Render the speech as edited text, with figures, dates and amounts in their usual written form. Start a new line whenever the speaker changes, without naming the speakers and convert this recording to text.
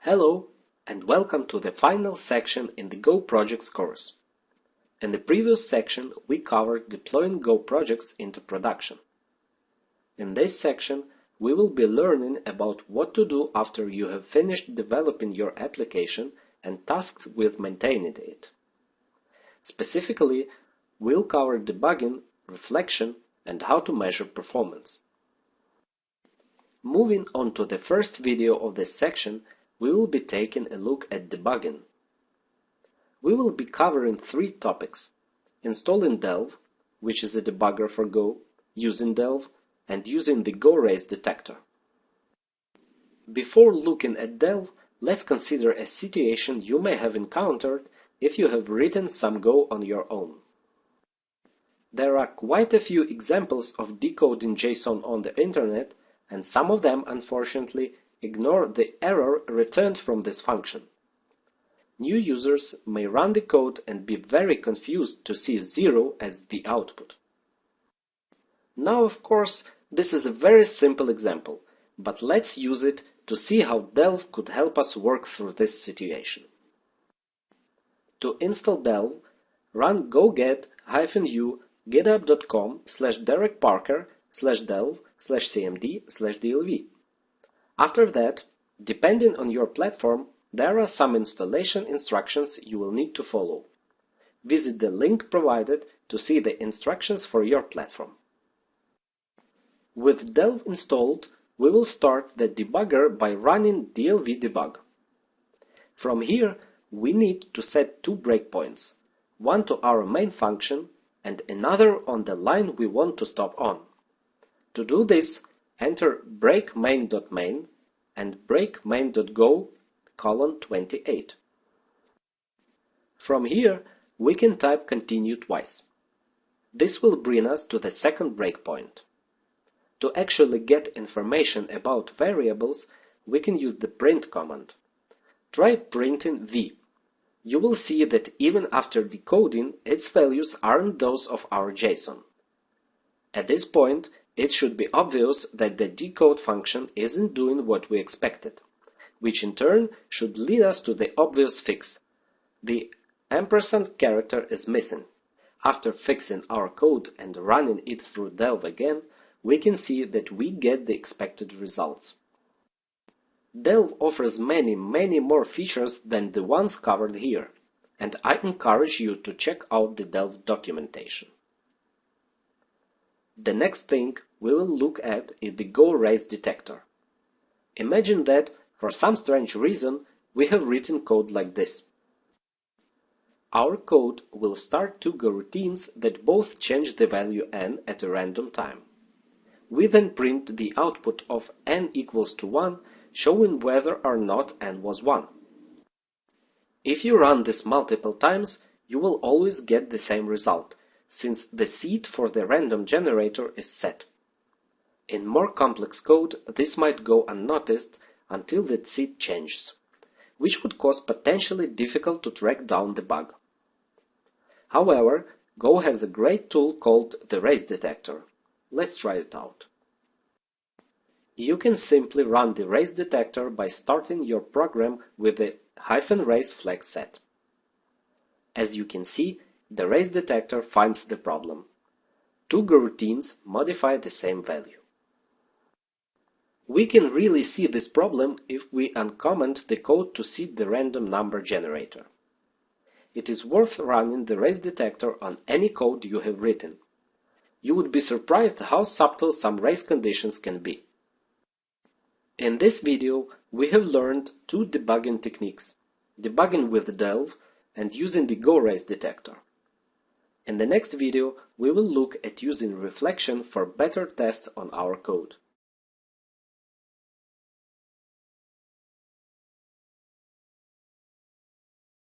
Hello and welcome to the final section in the Go projects course. In the previous section we covered deploying Go projects into production. In this section we will be learning about what to do after you have finished developing your application and tasked with maintaining it. Specifically, we'll cover debugging, reflection, and how to measure performance. Moving on to the first video of this section, we will be taking a look at debugging. We will be covering three topics: installing Delve, which is a debugger for Go, using Delve, and using the Go Race Detector. Before looking at Delve, let's consider a situation you may have encountered if you have written some Go on your own. There are quite a few examples of decoding JSON on the internet, and some of them, unfortunately, ignore the error returned from this function. New users may run the code and be very confused to see 0 as the output. Now, of course, this is a very simple example, but let's use it to see how Delve could help us work through this situation. To install Delve, run go-get-u github.com/derekparker/delve/cmd/dlv. After that, depending on your platform, there are some installation instructions you will need to follow. Visit the link provided to see the instructions for your platform. With Delve installed, we will start the debugger by running dlv debug. From here, we need to set two breakpoints, one to our main function and another on the line we want to stop on. To do this, enter break main.main and break main.go:28. From here, we can type continue twice. This will bring us to the second breakpoint. To actually get information about variables, we can use the print command. Try printing v. You will see that even after decoding, its values aren't those of our JSON. At this point, it should be obvious that the decode function isn't doing what we expected, which in turn should lead us to the obvious fix. The ampersand character is missing. After fixing our code and running it through Delve again, we can see that we get the expected results. Delve offers many more features than the ones covered here, and I encourage you to check out the Delve documentation. The next thing we will look at is the Go Race Detector. Imagine that, for some strange reason, we have written code like this. Our code will start two Go routines that both change the value n at a random time. We then print the output of n equals to 1, showing whether or not n was 1. If you run this multiple times, you will always get the same result, since the seed for the random generator is set. In more complex code, this might go unnoticed until that seed changes, which would cause potentially difficult to track down the bug. However, Go has a great tool called the Race Detector. Let's try it out. You can simply run the Race Detector by starting your program with the -race flag set. As you can see, the Race Detector finds the problem. Two Go routines modify the same value. We can really see this problem if we uncomment the code to seed the random number generator. It is worth running the Race Detector on any code you have written. You would be surprised how subtle some race conditions can be. In this video, we have learned two debugging techniques: debugging with Delve and using the Go Race Detector. In the next video, we will look at using reflection for better tests on our code.